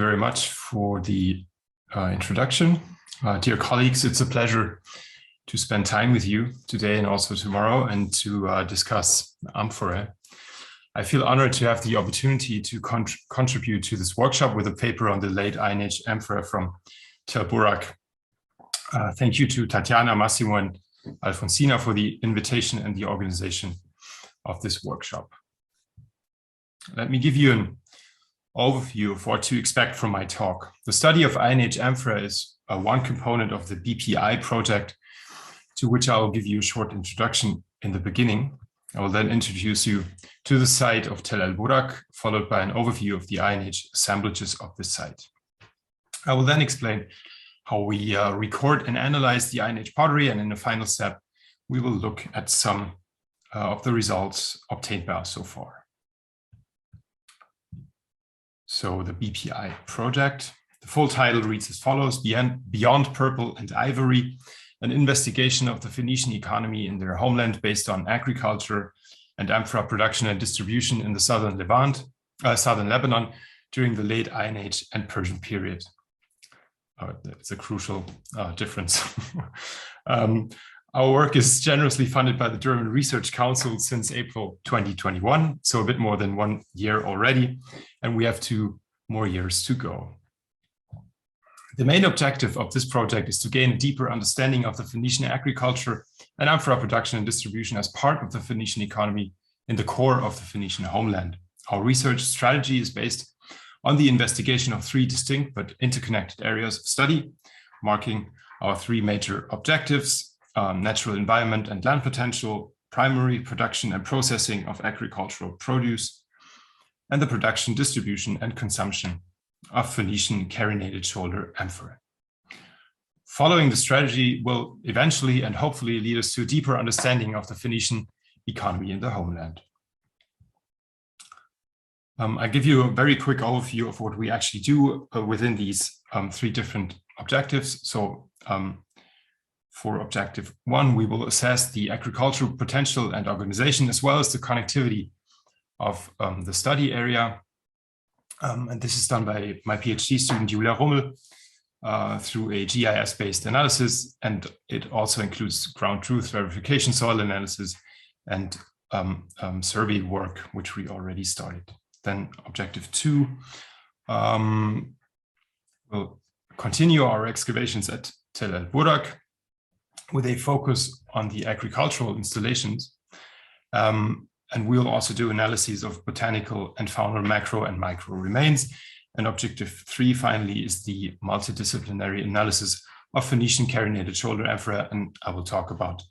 you very much for the introduction. Dear colleagues, it's a pleasure to spend time with you today and also tomorrow and to discuss amphorae. I feel honored to have the opportunity to contribute to this workshop with a paper on the late Iron Age amphora from el-Burak. Thank you to Tatiana, Massimo, and Alfonsina for the invitation and the organization of this workshop. Let me give you an overview of what to expect from my talk. The study of Iron Age amphora is one component of the BPI project, to which I will give you a short introduction in the beginning. I will then introduce you to the site of Tel el-Burak, followed by an overview of the Iron Age assemblages of this site. I will then explain how we record and analyze the Iron Age pottery, and in the final step, we will look at some of the results obtained by us so far. So the BPI project, the full title reads as follows: Beyond Purple and Ivory, an investigation of the Phoenician economy in their homeland based on agriculture and amphora production and distribution in the southern Lebanon during the late Iron Age and Persian period. It's a crucial difference. Our work is generously funded by the German Research Council since April 2021, so a bit more than 1 year already, and we have 2 more years to go. The main objective of this project is to gain a deeper understanding of the Phoenician agriculture and amphora production and distribution as part of the Phoenician economy in the core of the Phoenician homeland. Our research strategy is based on the investigation of 3 distinct but interconnected areas of study, marking our 3 major objectives: natural environment and land potential, primary production and processing of agricultural produce, and the production, distribution, and consumption of Phoenician carinated shoulder amphorae. Following the strategy will eventually and hopefully lead us to a deeper understanding of the Phoenician economy in the homeland. I give you a very quick overview of what we actually do within these 3 different objectives. So for objective 1, we will assess the agricultural potential and organization, as well as the connectivity of the study area. And this is done by my PhD student, Julia Rummel, through a GIS-based analysis. And it also includes ground truth verification, soil analysis, and survey work, which we already started. Then objective 2, we'll continue our excavations at Tel el-Burak with a focus on the agricultural installations. And we'll also do analyses of botanical and faunal macro and micro remains. And objective 3, finally, is the multidisciplinary analysis of Phoenician carinated shoulder amphora, and I will talk about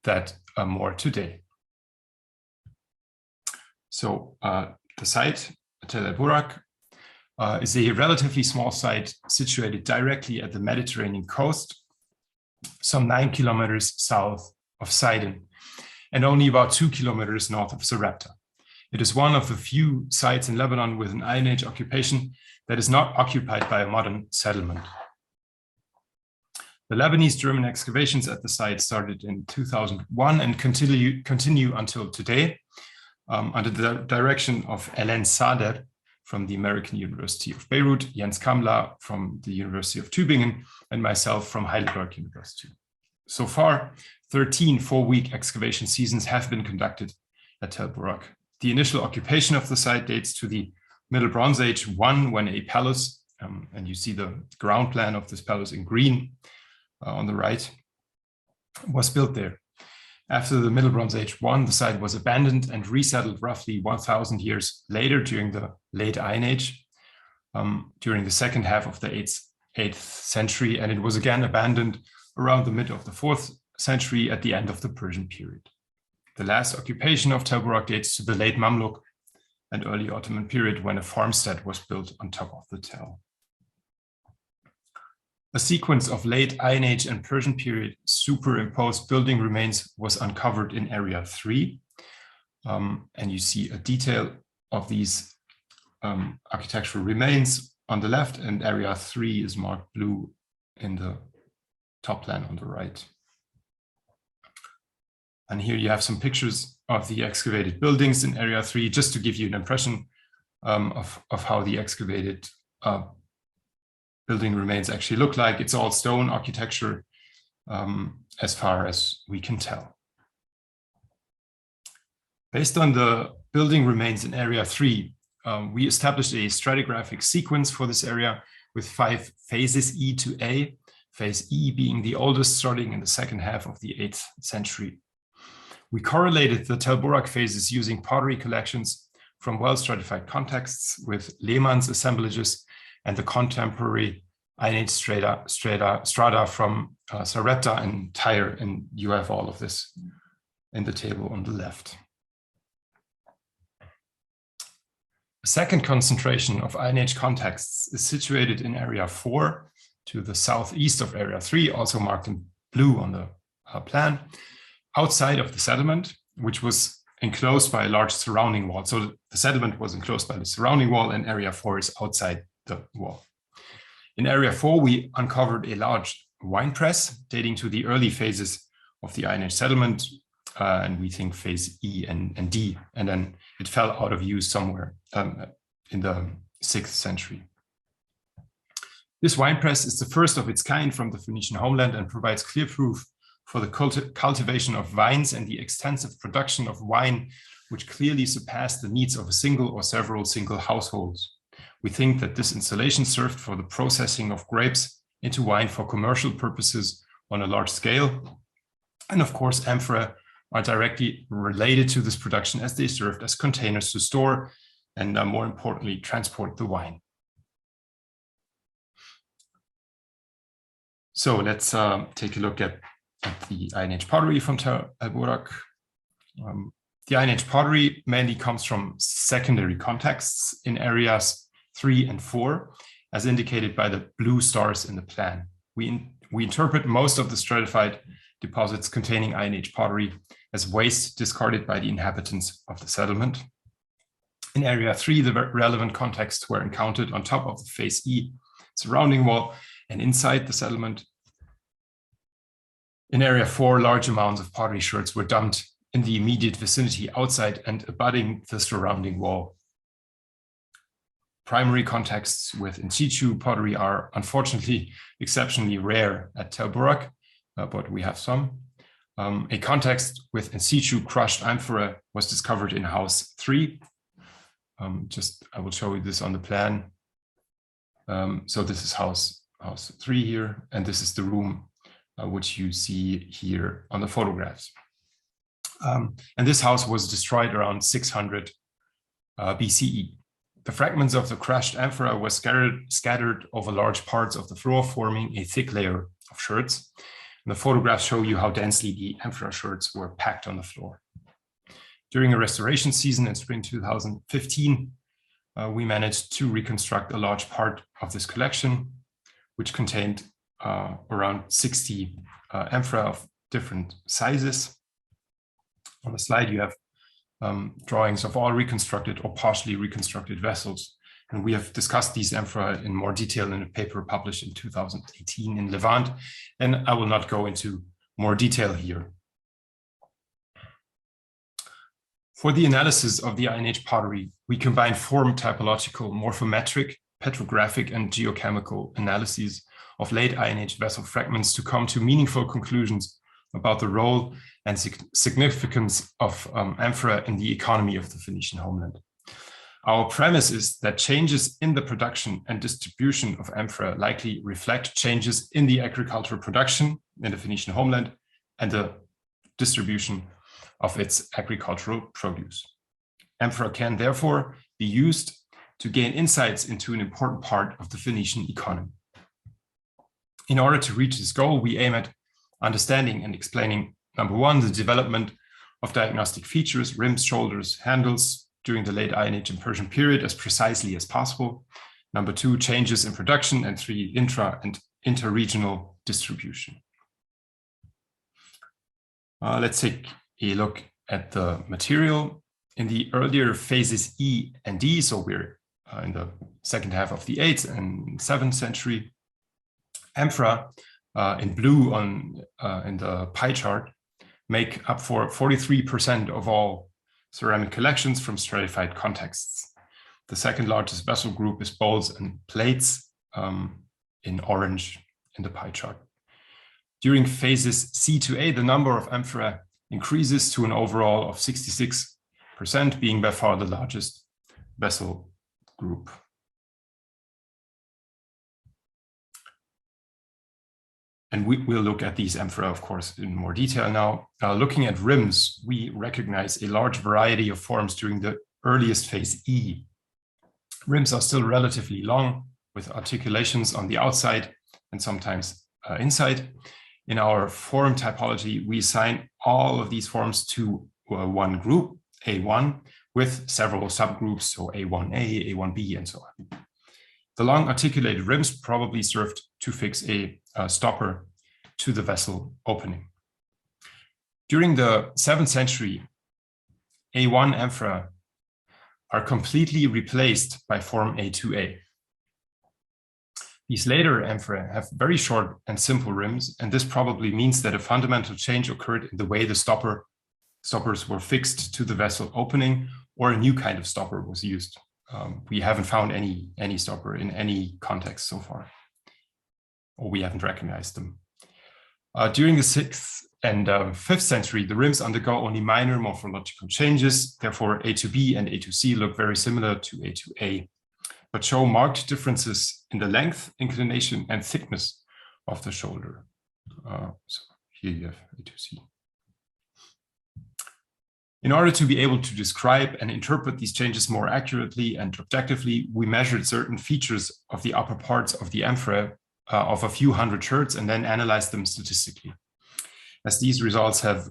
that more today. So the site, Tel el-Burak, is a relatively small site situated directly at the Mediterranean coast, some 9 kilometers south of Sidon, and only about 2 kilometers north of Sarepta. It is one of the few sites in Lebanon with an Iron Age occupation that is not occupied by a modern settlement. The Lebanese German excavations at the site started in 2001 and continue until today, under the direction of Ellen Sader from the American University of Beirut, Jens Kamla from the University of Tübingen, and myself from Heidelberg University. So far, 13 4-week excavation seasons have been conducted at Tel el-Burak. The initial occupation of the site dates to the Middle Bronze Age 1, when a palace, and you see the ground plan of this palace in green on the right, was built there. After the Middle Bronze Age 1, the site was abandoned and resettled roughly 1,000 years later during the late Iron Age, during the second half of the 8th century, and it was again abandoned around the mid of the 4th century at the end of the Persian period. The last occupation of Tel el-Burak dates to the late Mamluk and early Ottoman period, when a farmstead was built on top of the tell. A sequence of late Iron Age and Persian period superimposed building remains was uncovered in Area 3. And you see a detail of these architectural remains on the left, and Area 3 is marked blue in the top plan on the right. And here you have some pictures of the excavated buildings in Area 3, just to give you an impression of how the excavated building remains actually look like. It's all stone architecture as far as we can tell. Based on the building remains in Area 3, we established a stratigraphic sequence for this area with 5 phases E to A, phase E being the oldest, starting in the second half of the 8th century. We correlated the el-Burak phases using pottery collections from well-stratified contexts with Lehmann's assemblages and the contemporary Iron Age strata from Sarepta and Tyre, and you have all of this in the table on the left. A second concentration of Iron Age contexts is situated in Area 4 to the southeast of Area 3, also marked in blue on the plan, outside of the settlement, which was enclosed by a large surrounding wall. So the settlement was enclosed by the surrounding wall, and Area 4 is outside the wall. In Area 4, we uncovered a large wine press dating to the early phases of the Iron Age settlement, and we think phase E and D, and then it fell out of use somewhere in the 6th century. This wine press is the first of its kind from the Phoenician homeland and provides clear proof for the cultivation of vines and the extensive production of wine, which clearly surpassed the needs of a single or several single households. We think that this installation served for the processing of grapes into wine for commercial purposes on a large scale. And of course, amphorae are directly related to this production as they served as containers to store and more importantly, transport the wine. So let's take a look at the Iron Age pottery from el-Burak. The Iron Age pottery mainly comes from secondary contexts in areas 3 and 4, as indicated by the blue stars in the plan. We interpret most of the stratified deposits containing Iron Age pottery as waste discarded by the inhabitants of the settlement. In Area 3, the relevant contexts were encountered on top of the phase E surrounding wall and inside the settlement. In Area 4, large amounts of pottery sherds were dumped in the immediate vicinity outside and abutting the surrounding wall. Primary contexts with in situ pottery are unfortunately exceptionally rare at el-Burak, but we have some. A context with in situ crushed amphora was discovered in house 3. I will show you this on the plan. So this is house 3 here, and this is the room which you see here on the photographs. And this house was destroyed around 600 BCE. The fragments of the crushed amphora were scattered over large parts of the floor, forming a thick layer of sherds. And the photographs show you how densely the amphora sherds were packed on the floor. During a restoration season in spring 2015, we managed to reconstruct a large part of this collection, which contained around 60 amphora of different sizes. On the slide, you have drawings of all reconstructed or partially reconstructed vessels. And we have discussed these amphora in more detail in a paper published in 2018 in Levant, and I will not go into more detail here. For the analysis of the Iron Age pottery, we combine form typological, morphometric, petrographic, and geochemical analyses of late Iron Age vessel fragments to come to meaningful conclusions about the role and significance of amphora in the economy of the Phoenician homeland. Our premise is that changes in the production and distribution of amphora likely reflect changes in the agricultural production in the Phoenician homeland and the distribution of its agricultural produce. Amphora can therefore be used to gain insights into an important part of the Phoenician economy. In order to reach this goal, we aim at understanding and explaining, number one, the development of diagnostic features, rims, shoulders, handles during the late Iron Age and Persian period as precisely as possible. Number two, changes in production, and three, intra and interregional distribution. Let's take a look at the material. In the earlier phases E and D, so we're in the second half of the 8th and 7th century, amphora in blue in the pie chart make up for 43% of all ceramic collections from stratified contexts. The second largest vessel group is bowls and plates in orange in the pie chart. During phases C to A, the number of amphorae increases to an overall of 66%, being by far the largest vessel group. And we will look at these amphorae, of course, in more detail now. Looking at rims, we recognize a large variety of forms during the earliest phase E. Rims are still relatively long, with articulations on the outside and sometimes inside. In our form typology, we assign all of these forms to one group, A1, with several subgroups, so A1A, A1B, and so on. The long articulated rims probably served to fix a stopper to the vessel opening. During the 7th century, A1 amphorae are completely replaced by form A2A. These later amphorae have very short and simple rims, and this probably means that a fundamental change occurred in the way the stoppers were fixed to the vessel opening, or a new kind of stopper was used. We haven't found any stopper in any context so far, or we haven't recognized them. During the 6th and 5th century, the rims undergo only minor morphological changes. Therefore, A to B and A to C look very similar to A to A, but show marked differences in the length, inclination, and thickness of the shoulder. So here you have A to C. In order to be able to describe and interpret these changes more accurately and objectively, we measured certain features of the upper parts of the amphorae of a few hundred sherds and then analyzed them statistically. As these results have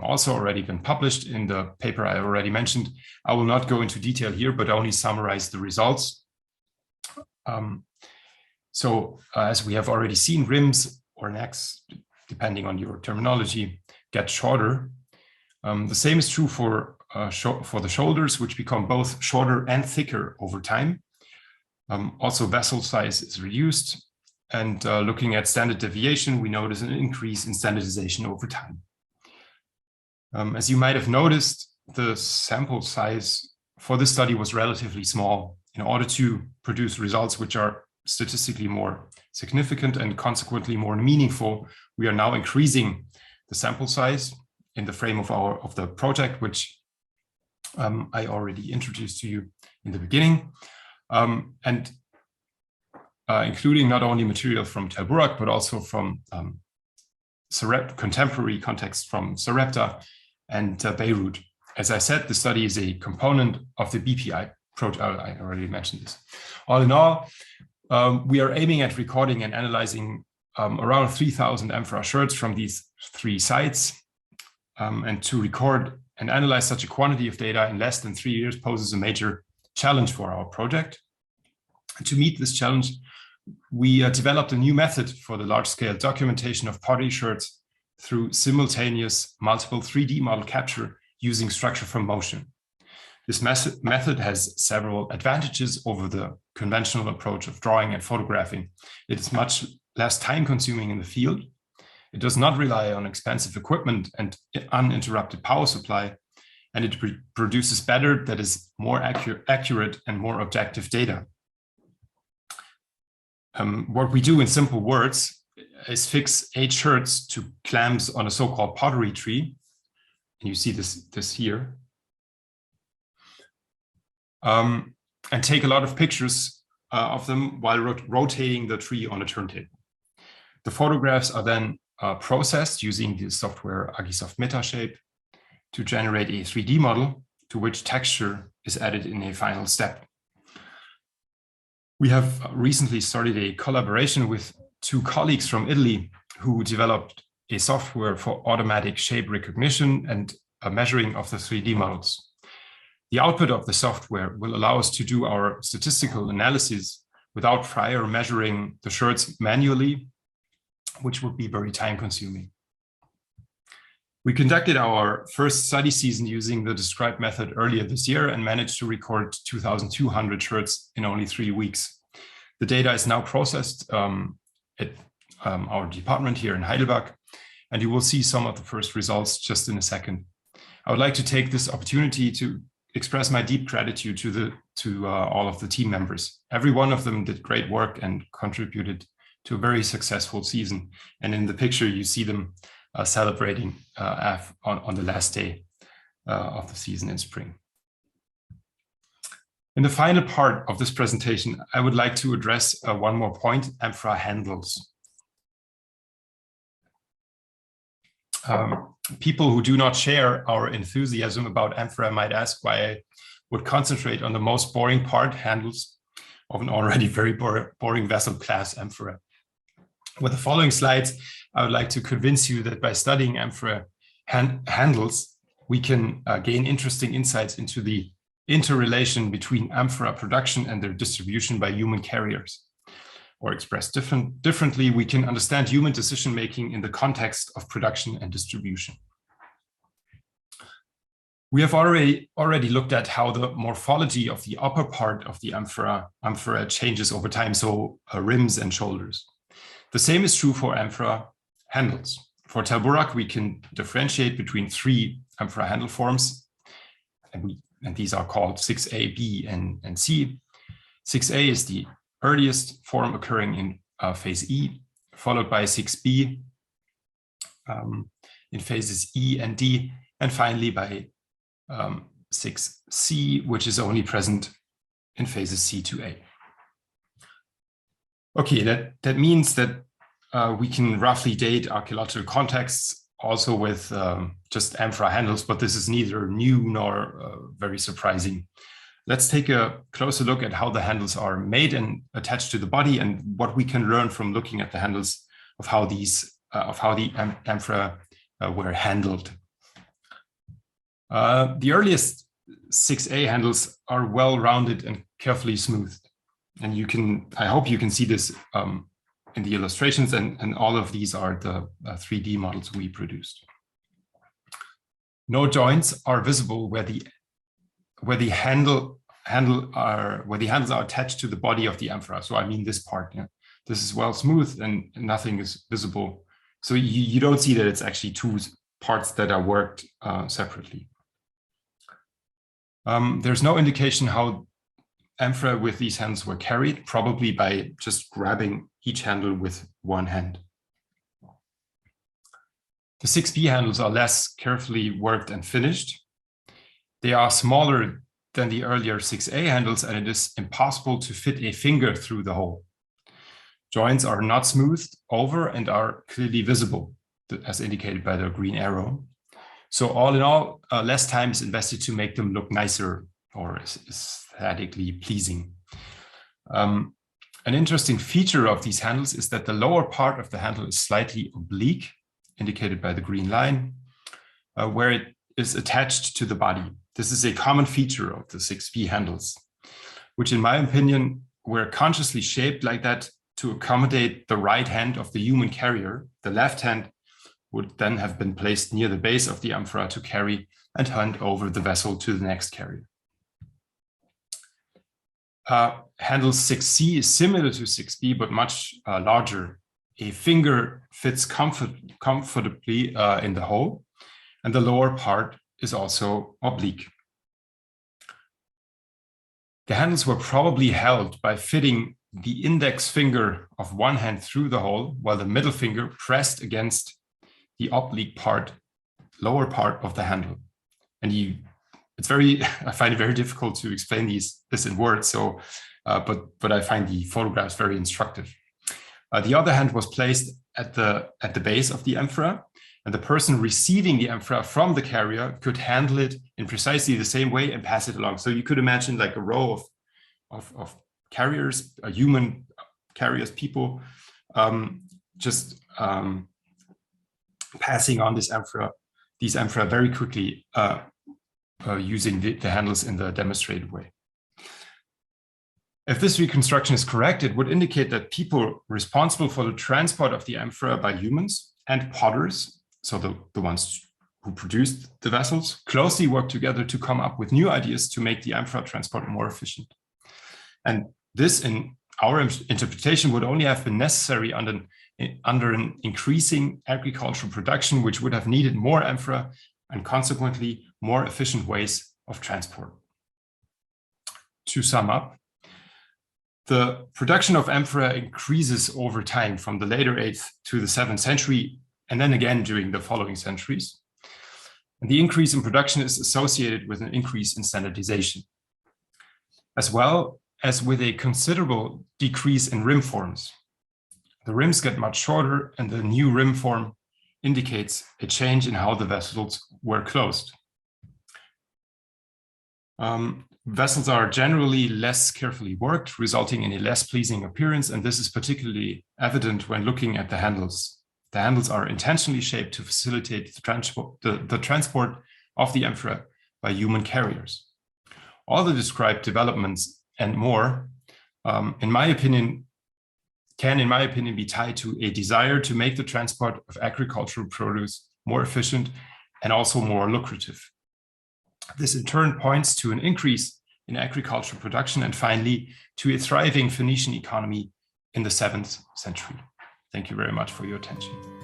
also already been published in the paper I already mentioned, I will not go into detail here, but only summarize the results. As we have already seen, rims or necks, depending on your terminology, get shorter. The same is true for the shoulders, which become both shorter and thicker over time. Also, vessel size is reduced. And looking at standard deviation, we notice an increase in standardization over time. As you might have noticed, the sample size for this study was relatively small in order to produce results which are statistically more significant and consequently more meaningful. We are now increasing the sample size in the frame of the project, which I already introduced to you in the beginning, including not only material from el-Burak, but also from contemporary contexts from Sarepta and Beirut. As I said, the study is a component of the BPI project. I already mentioned this. All in all, we are aiming at recording and analyzing around 3,000 amphora sherds from these 3 sites. And to record and analyze such a quantity of data in less than 3 years poses a major challenge for our project. To meet this challenge, we developed a new method for the large-scale documentation of pottery sherds through simultaneous multiple 3D model capture using structure from motion. This method has several advantages over the conventional approach of drawing and photographing. It is much less time-consuming in the field. It does not rely on expensive equipment and uninterrupted power supply, and it produces better, that is, more accurate and more objective data. What we do in simple words is fix 8 sherds to clamps on a so-called pottery tree. And you see this here. And take a lot of pictures of them while rotating the tree on a turntable. The photographs are then processed using the software Agisoft Metashape to generate a 3D model to which texture is added in a final step. We have recently started a collaboration with 2 colleagues from Italy who developed a software for automatic shape recognition and a measuring of the 3D models. The output of the software will allow us to do our statistical analysis without prior measuring the sherds manually, which would be very time-consuming. We conducted our first study season using the described method earlier this year and managed to record 2,200 sherds in only 3 weeks. The data is now processed at our department here in Heidelberg, and you will see some of the first results just in a second. I would like to take this opportunity to express my deep gratitude to all of the team members. Every one of them did great work and contributed to a very successful season. And in the picture, you see them celebrating on the last day of the season in spring. In the final part of this presentation, I would like to address one more point: amphora handles. People who do not share our enthusiasm about amphora might ask why I would concentrate on the most boring part, handles, of an already very boring vessel class amphora. With the following slides, I would like to convince you that by studying amphora handles, we can gain interesting insights into the interrelation between amphora production and their distribution by human carriers. Or expressed differently, we can understand human decision-making in the context of production and distribution. We have already looked at how the morphology of the upper part of the amphora changes over time, so rims and shoulders. The same is true for amphora handles. For el-Burak, we can differentiate between 3 amphora handle forms, and these are called 6A, B, and C. 6A is the earliest form occurring in phase E, followed by 6B in phases E and D, and finally by 6C, which is only present in phases C to A. Okay, that means that we can roughly date archaeological contexts also with just amphora handles, but this is neither new nor very surprising. Let's take a closer look at how the handles are made and attached to the body, and what we can learn from looking at the handles of how the amphora were handled. The earliest 6A handles are well-rounded and carefully smoothed, and I hope you can see this in the illustrations, and all of these are the 3D models we produced. No joints are visible where the handles are attached to the body of the amphora. So I mean this part, yeah. This is well smoothed and nothing is visible. So you don't see that it's actually 2 parts that are worked separately. There's no indication how amphora with these handles were carried, probably by just grabbing each handle with one hand. The 6B handles are less carefully worked and finished. They are smaller than the earlier 6A handles, and it is impossible to fit a finger through the hole. Joints are not smoothed over and are clearly visible, as indicated by the green arrow. So all in all, less time is invested to make them look nicer or aesthetically pleasing. An interesting feature of these handles is that the lower part of the handle is slightly oblique, indicated by the green line, where it is attached to the body. This is a common feature of the 6B handles, which in my opinion were consciously shaped like that to accommodate the right hand of the human carrier. The left hand would then have been placed near the base of the amphora to carry and hand over the vessel to the next carrier. Handle 6C is similar to 6B, but much larger. A finger fits comfortably in the hole, and the lower part is also oblique. The handles were probably held by fitting the index finger of one hand through the hole, while the middle finger pressed against the oblique part, lower part of the handle. And I find it very difficult to explain this in words. So, but I find the photographs very instructive. The other hand was placed at the base of the amphora, and the person receiving the amphora from the carrier could handle it in precisely the same way and pass it along. So you could imagine like a row of carriers, human carriers, people, just passing on these amphora very quickly, using the handles in the demonstrated way. If this reconstruction is correct, it would indicate that people responsible for the transport of the amphora by humans and potters, so the ones who produced the vessels, closely worked together to come up with new ideas to make the amphora transport more efficient. And this, in our interpretation, would only have been necessary under an increasing agricultural production, which would have needed more amphora and consequently more efficient ways of transport. To sum up, the production of amphora increases over time from the later 8th to the 7th century, and then again during the following centuries. And the increase in production is associated with an increase in standardization, as well as with a considerable decrease in rim forms. The rims get much shorter, and the new rim form indicates a change in how the vessels were closed. Vessels are generally less carefully worked, resulting in a less pleasing appearance, and this is particularly evident when looking at the handles. The handles are intentionally shaped to facilitate the transport of the amphora by human carriers. All the described developments and more, in my opinion, be tied to a desire to make the transport of agricultural produce more efficient and also more lucrative. This in turn points to an increase in agricultural production and finally to a thriving Phoenician economy in the 7th century. Thank you very much for your attention.